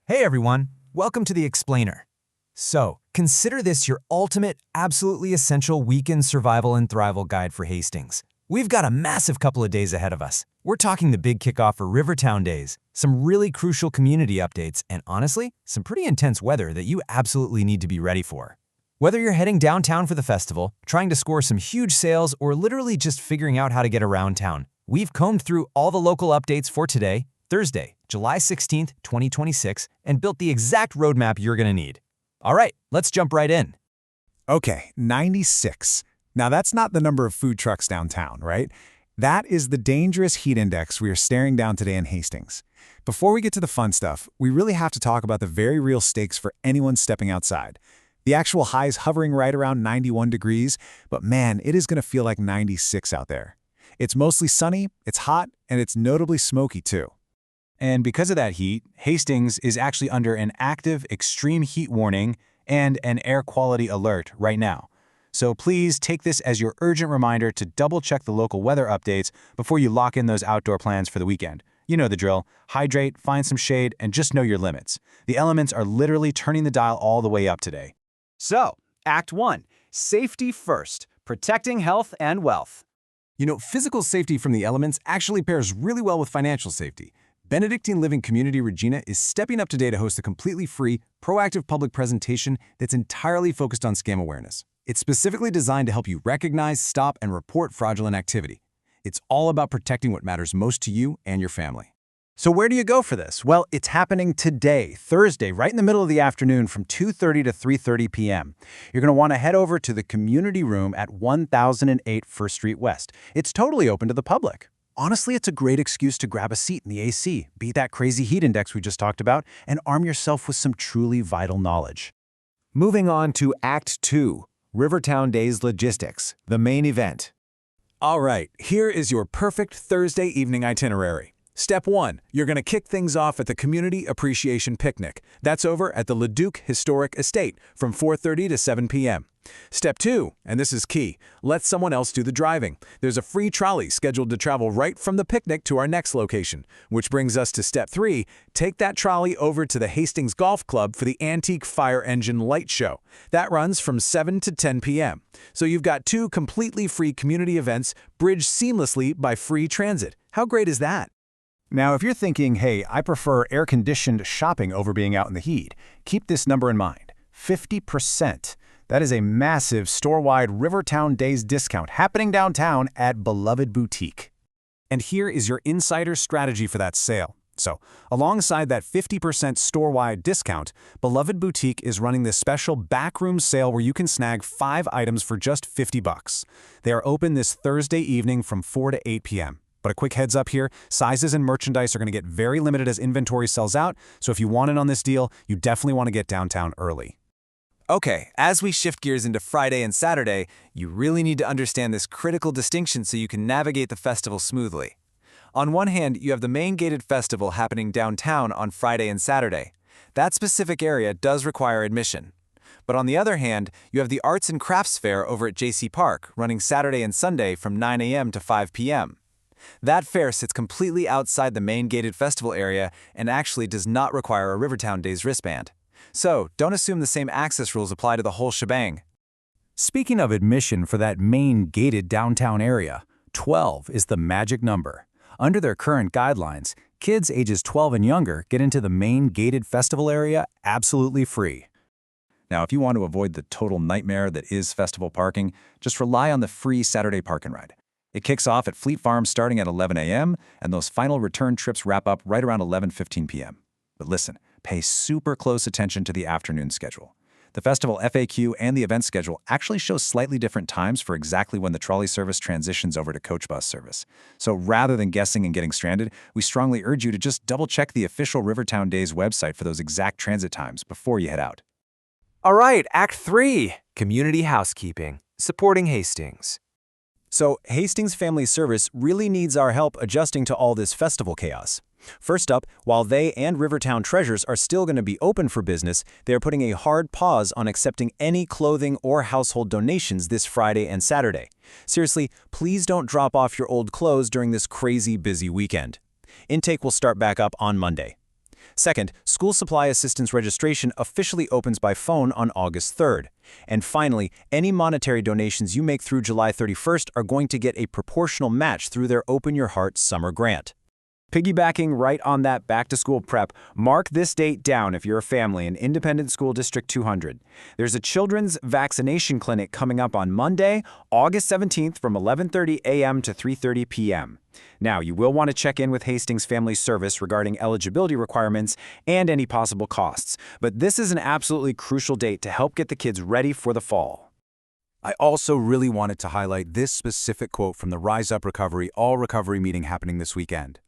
Hey everyone, welcome to The Explainer. So, consider this your ultimate, absolutely essential weekend survival and thrival guide for Hastings. We've got a massive couple of days ahead of us. We're talking the big kickoff for Rivertown Days, some really crucial community updates, and honestly, some pretty intense weather that you absolutely need to be ready for. Whether you're heading downtown for the festival, trying to score some huge sales, or literally just figuring out how to get around town, we've combed through all the local updates for today, Thursday, July 16th, 2026, and built the exact roadmap you're going to need. All right, let's jump right in. Okay, 96. Now that's not the number of food trucks downtown, right? That is the dangerous heat index we are staring down today in Hastings. Before we get to the fun stuff, we really have to talk about the very real stakes for anyone stepping outside. The actual high's hovering right around 91 degrees, but man, it is going to feel like 96 out there. It's mostly sunny, it's hot, and it's notably smoky too. And because of that heat, Hastings is actually under an active extreme heat warning and an air quality alert right now. So please take this as your urgent reminder to double-check the local weather updates before you lock in those outdoor plans for the weekend. You know the drill. Hydrate, find some shade, and just know your limits. The elements are literally turning the dial all the way up today. So, Act 1. Safety first. Protecting health and wealth. Physical safety from the elements actually pairs really well with financial safety. Benedictine Living Community Regina is stepping up today to host a completely free, proactive public presentation that's entirely focused on scam awareness. It's specifically designed to help you recognize, stop, and report fraudulent activity. It's all about protecting what matters most to you and your family. So where do you go for this? Well, it's happening today, Thursday, right in the middle of the afternoon from 2:30 to 3:30 p.m. You're going to want to head over to the community room at 1008 First Street West. It's totally open to the public. Honestly, it's a great excuse to grab a seat in the AC, beat that crazy heat index we just talked about, and arm yourself with some truly vital knowledge. Moving on to Act 2, Rivertown Days Logistics, the main event. All right, here is your perfect Thursday evening itinerary. Step 1, you're going to kick things off at the Community Appreciation Picnic. That's over at the Leduc Historic Estate from 4:30 to 7 p.m. Step 2, and this is key, let someone else do the driving. There's a free trolley scheduled to travel right from the picnic to our next location, which brings us to Step 3, take that trolley over to the Hastings Golf Club for the Antique Fire Engine Light Show. That runs from 7 to 10 p.m. So you've got 2 completely free community events bridged seamlessly by free transit. How great is that? Now, if you're thinking, hey, I prefer air-conditioned shopping over being out in the heat, keep this number in mind, 50%. That is a massive store-wide Rivertown Days discount happening downtown at Beloved Boutique. And here is your insider strategy for that sale. So, alongside that 50% store-wide discount, Beloved Boutique is running this special backroom sale where you can snag 5 items for just $50. They are open this Thursday evening from 4 to 8 p.m. But a quick heads up here, sizes and merchandise are going to get very limited as inventory sells out, so if you want in on this deal, you definitely want to get downtown early. Okay, as we shift gears into Friday and Saturday, you really need to understand this critical distinction so you can navigate the festival smoothly. On one hand, you have the main gated festival happening downtown on Friday and Saturday. That specific area does require admission. But on the other hand, you have the Arts and Crafts Fair over at JC Park, running Saturday and Sunday from 9 a.m. to 5 p.m. That fair sits completely outside the main gated festival area and actually does not require a Rivertown Days wristband. So, don't assume the same access rules apply to the whole shebang. Speaking of admission for that main gated downtown area, 12 is the magic number. Under their current guidelines, kids ages 12 and younger get into the main gated festival area absolutely free. Now, if you want to avoid the total nightmare that is festival parking, just rely on the free Saturday Park and Ride. It kicks off at Fleet Farm starting at 11 a.m., and those final return trips wrap up right around 11:15 p.m. But listen, pay super close attention to the afternoon schedule. The festival FAQ and the event schedule actually show slightly different times for exactly when the trolley service transitions over to coach bus service. So rather than guessing and getting stranded, we strongly urge you to just double-check the official Rivertown Days website for those exact transit times before you head out. All right, Act 3, Community Housekeeping, supporting Hastings. So, Hastings Family Service really needs our help adjusting to all this festival chaos. First up, while they and Rivertown Treasures are still going to be open for business, they are putting a hard pause on accepting any clothing or household donations this Friday and Saturday. Seriously, please don't drop off your old clothes during this crazy busy weekend. Intake will start back up on Monday. Second, school supply assistance registration officially opens by phone on August 3rd. And finally, any monetary donations you make through July 31st are going to get a proportional match through their Open Your Heart Summer Grant. Piggybacking right on that back-to-school prep, mark this date down if you're a family in Independent School District 200. There's a children's vaccination clinic coming up on Monday, August 17th from 11:30 a.m. to 3:30 p.m. Now, you will want to check in with Hastings Family Service regarding eligibility requirements and any possible costs, but this is an absolutely crucial date to help get the kids ready for the fall. I also really wanted to highlight this specific quote from the Rise Up Recovery All Recovery meeting happening this weekend.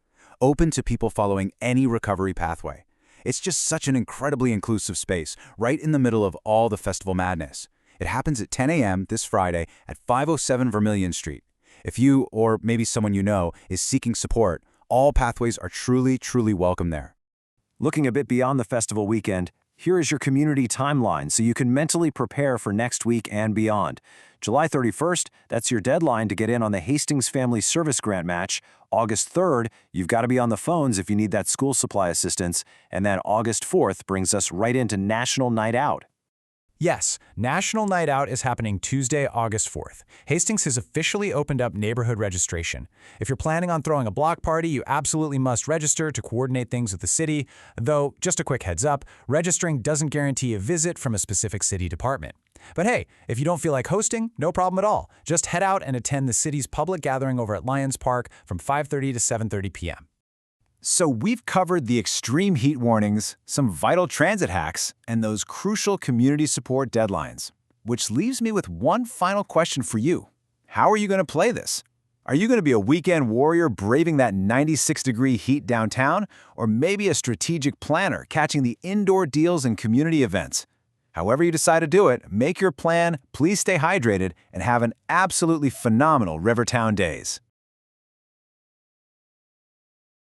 Open to people following any recovery pathway. It's just such an incredibly inclusive space, right in the middle of all the festival madness. It happens at 10 a.m. this Friday at 507 Vermilion Street. If you, or maybe someone you know, is seeking support, all pathways are truly, truly welcome there. Looking a bit beyond the festival weekend, here is your community timeline so you can mentally prepare for next week and beyond. July 31st, that's your deadline to get in on the Hastings Family Service Grant Match. August 3rd, you've got to be on the phones if you need that school supply assistance. And then August 4th brings us right into National Night Out. Yes, National Night Out is happening Tuesday, August 4th. Hastings has officially opened up neighborhood registration. If you're planning on throwing a block party, you absolutely must register to coordinate things with the city, though, just a quick heads up, registering doesn't guarantee a visit from a specific city department. But hey, if you don't feel like hosting, no problem at all. Just head out and attend the city's public gathering over at Lions Park from 5:30 to 7:30 p.m. So we've covered the extreme heat warnings, some vital transit hacks, and those crucial community support deadlines. Which leaves me with one final question for you. How are you going to play this? Are you going to be a weekend warrior braving that 96-degree heat downtown, or maybe a strategic planner catching the indoor deals and community events? However you decide to do it, make your plan, please stay hydrated, and have an absolutely phenomenal Rivertown Days.